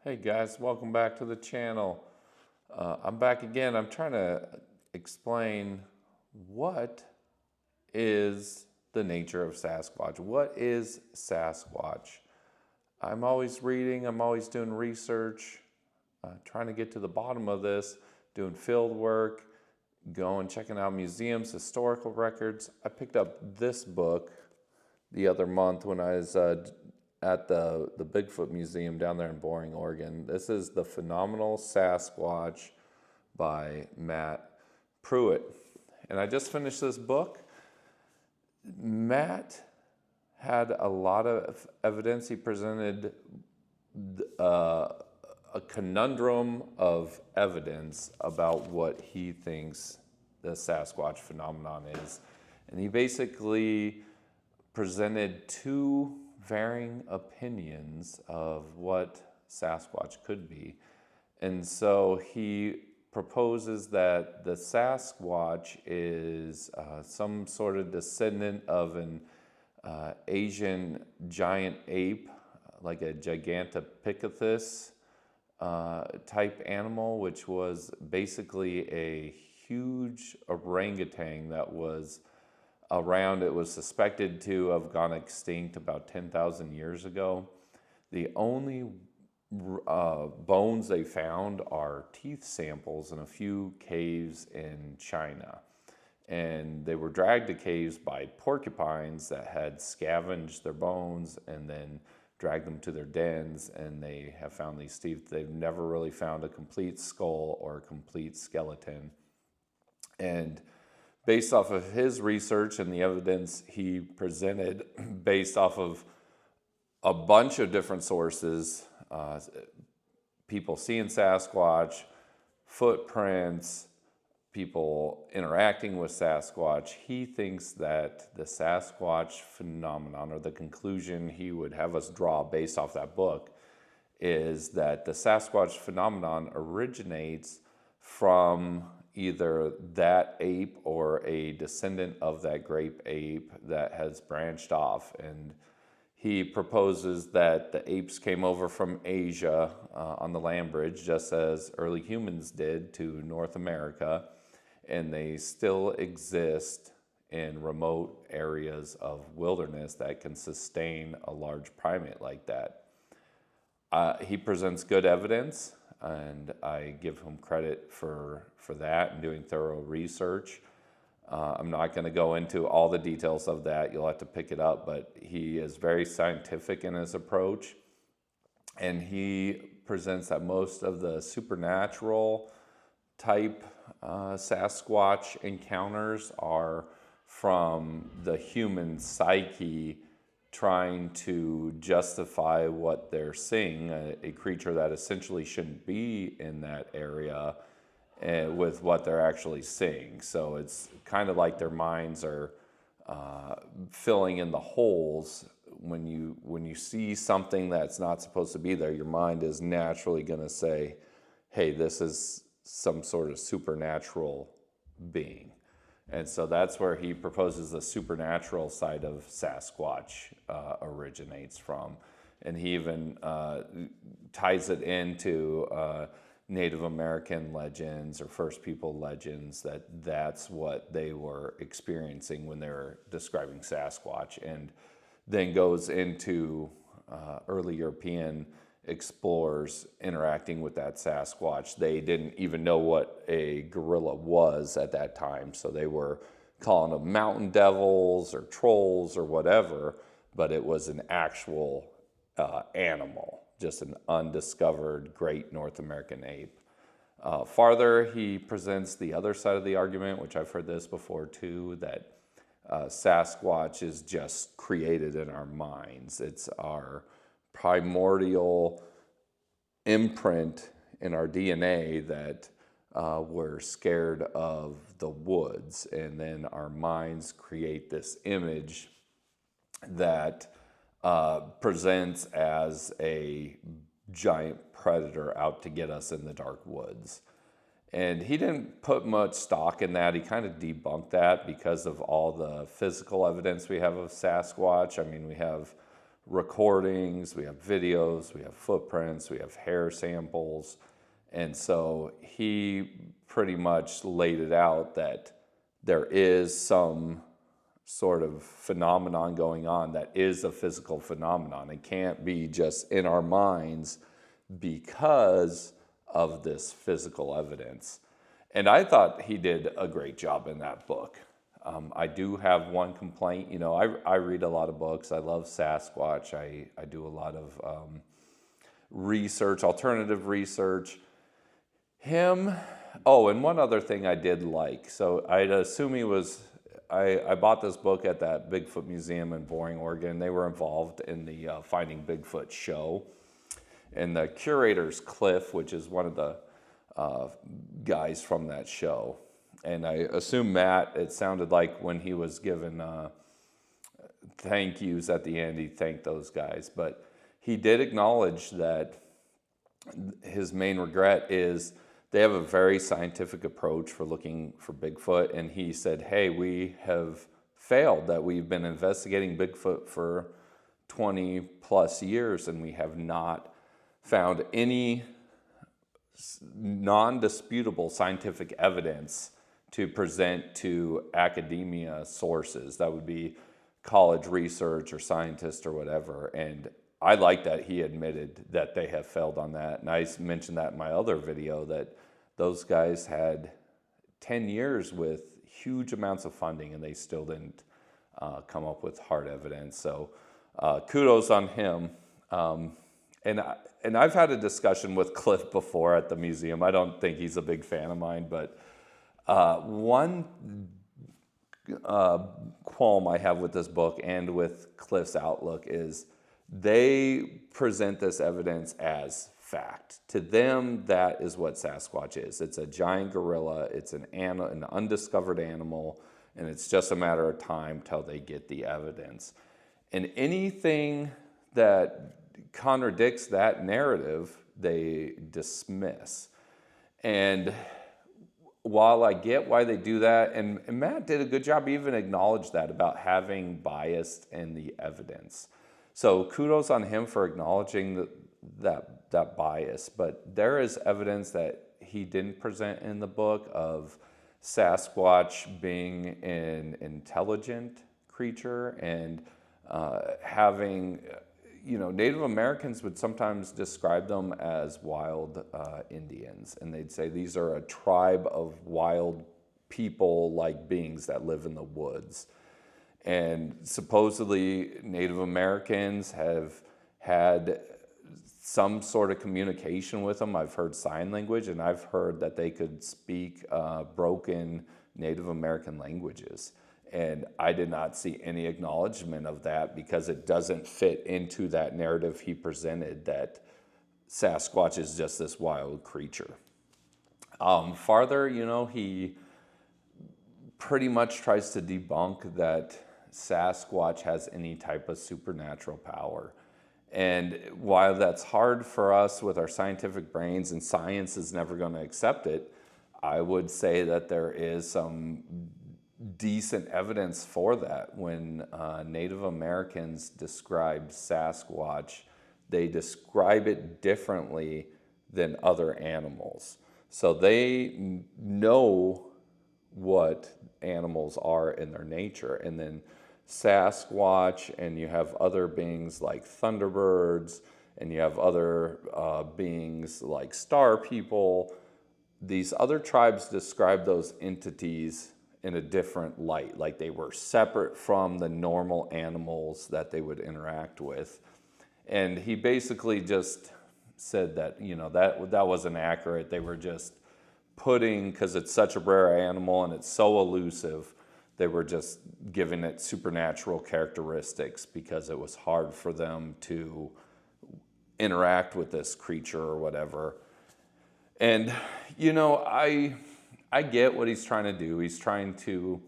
Hey guys, welcome back to the channel. I'm back again. I'm trying to explain what is the nature of Sasquatch. What is Sasquatch? I'm always reading, I'm always doing research, trying to get to the bottom of this, doing field work, going, checking out museums, historical records. I picked up this book the other month when I was at the Bigfoot Museum down there in Boring, Oregon. This is The Phenomenal Sasquatch by Matt Pruitt. And I just finished this book. Matt had a lot of evidence. He presented a conundrum of evidence about what he thinks the Sasquatch phenomenon is. And he basically presented two varying opinions of what Sasquatch could be. And so he proposes that the Sasquatch is some sort of descendant of an Asian giant ape, like a Gigantopithecus type animal, which was basically a huge orangutan that was around. It was suspected to have gone extinct about 10,000 years ago. The only bones they found are teeth samples in a few caves in China. And they were dragged to caves by porcupines that had scavenged their bones and then dragged them to their dens, and they have found these teeth. They've never really found a complete skull or a complete skeleton. And based off of his research and the evidence he presented, based off of a bunch of different sources, people seeing Sasquatch, footprints, people interacting with Sasquatch, he thinks that the Sasquatch phenomenon, or the conclusion he would have us draw based off that book, is that the Sasquatch phenomenon originates from either that ape or a descendant of that great ape that has branched off. And he proposes that the apes came over from Asia on the land bridge, just as early humans did, to North America, and they still exist in remote areas of wilderness that can sustain a large primate like that. He presents good evidence, and I give him credit for that and doing thorough research. I'm not going to go into all the details of that. You'll have to pick it up, but he is very scientific in his approach, and he presents that most of the supernatural type Sasquatch encounters are from the human psyche trying to justify what they're seeing, a creature that essentially shouldn't be in that area, with what they're actually seeing. So it's kind of like their minds are filling in the holes. When you see something that's not supposed to be there, your mind is naturally going to say, hey, this is some sort of supernatural being. And so that's where he proposes the supernatural side of Sasquatch originates from. And he even ties it into Native American legends or First People legends, that's what they were experiencing when they were describing Sasquatch, and then goes into early European explorers interacting with that Sasquatch. They didn't even know what a gorilla was at that time, so they were calling them mountain devils or trolls or whatever, but it was an actual animal, just an undiscovered great North American ape. Farther, he presents the other side of the argument, which I've heard this before too, that Sasquatch is just created in our minds. It's our primordial imprint in our DNA that we're scared of the woods, and then our minds create this image that presents as a giant predator out to get us in the dark woods. And he didn't put much stock in that. He kind of debunked that because of all the physical evidence we have of Sasquatch. I mean, we have recordings, we have videos, we have footprints, we have hair samples. And so he pretty much laid it out that there is some sort of phenomenon going on that is a physical phenomenon. It can't be just in our minds because of this physical evidence. And I thought he did a great job in that book. I do have one complaint. You know, I read a lot of books. I love Sasquatch. I do a lot of research, alternative research. Him. Oh, and one other thing I did like. So I'd assume he was, I bought this book at that Bigfoot Museum in Boring, Oregon. They were involved in the Finding Bigfoot show. And the curator's Cliff, which is one of the guys from that show. And I assume Matt, it sounded like when he was given thank yous at the end, he thanked those guys. But he did acknowledge that his main regret is they have a very scientific approach for looking for Bigfoot. And he said, hey, we have failed, that we've been investigating Bigfoot for 20 plus years and we have not found any non-disputable scientific evidence to present to academia sources. That would be college research or scientists or whatever. And I like that he admitted that they have failed on that. And I mentioned that in my other video, that those guys had 10 years with huge amounts of funding and they still didn't come up with hard evidence. So kudos on him. And I've had a discussion with Cliff before at the museum. I don't think he's a big fan of mine, but one qualm I have with this book and with Cliff's outlook is they present this evidence as fact. To them, that is what Sasquatch is. It's a giant gorilla. It's an undiscovered animal, and it's just a matter of time till they get the evidence. And anything that contradicts that narrative, they dismiss. And while I get why they do that, and Matt did a good job, he even acknowledged that about having bias in the evidence. So kudos on him for acknowledging that bias. But there is evidence that he didn't present in the book of Sasquatch being an intelligent creature and having, you know, Native Americans would sometimes describe them as wild Indians. And they'd say these are a tribe of wild people-like beings that live in the woods. And supposedly Native Americans have had some sort of communication with them. I've heard sign language, and I've heard that they could speak broken Native American languages. And I did not see any acknowledgement of that because it doesn't fit into that narrative he presented that Sasquatch is just this wild creature. Farther, you know, he pretty much tries to debunk that Sasquatch has any type of supernatural power. And while that's hard for us with our scientific brains and science is never going to accept it, I would say that there is some decent evidence for that. When Native Americans describe Sasquatch, they describe it differently than other animals. So they know what animals are in their nature. And then Sasquatch, and you have other beings like thunderbirds, and you have other beings like star people. These other tribes describe those entities in a different light, like they were separate from the normal animals that they would interact with. And he basically just said that, you know, that wasn't accurate. They were just putting, because it's such a rare animal and it's so elusive, they were just giving it supernatural characteristics because it was hard for them to interact with this creature or whatever. And, you know, I get what he's trying to do. He's trying to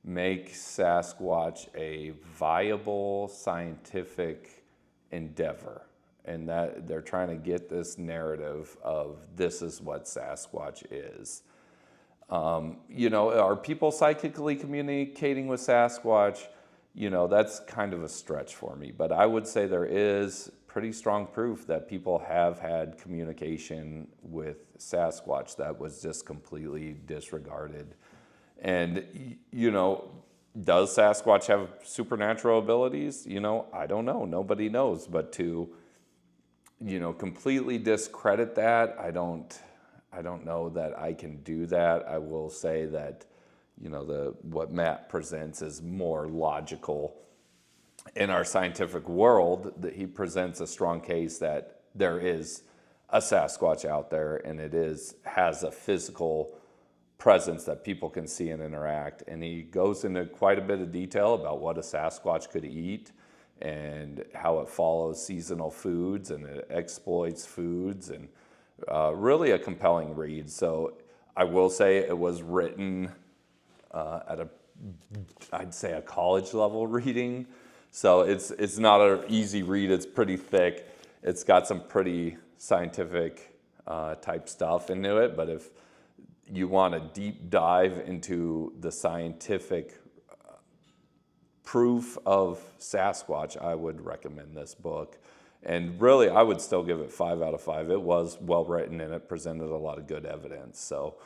make Sasquatch a viable scientific endeavor. And that they're trying to get this narrative of this is what Sasquatch is. You know, are people psychically communicating with Sasquatch? that's kind of a stretch for me. But I would say there is pretty strong proof that people have had communication with Sasquatch that was just completely disregarded. And, does Sasquatch have supernatural abilities? I don't know. Nobody knows. But to, completely discredit that, I don't know that I can do that. I will say that, what Matt presents is more logical in our scientific world, that he presents a strong case that there is a Sasquatch out there, and has a physical presence that people can see and interact. And he goes into quite a bit of detail about what a Sasquatch could eat and how it follows seasonal foods and it exploits foods, and really a compelling read. So I will say it was written at I'd say a college level reading. So it's not an easy read. It's pretty thick. It's got some pretty scientific type stuff into it. But if you want a deep dive into the scientific proof of Sasquatch, I would recommend this book. And really, I would still give it 5 out of 5. It was well written and it presented a lot of good evidence. So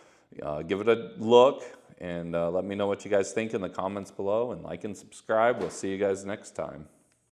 give it a look, and let me know what you guys think in the comments below, and like and subscribe. We'll see you guys next time.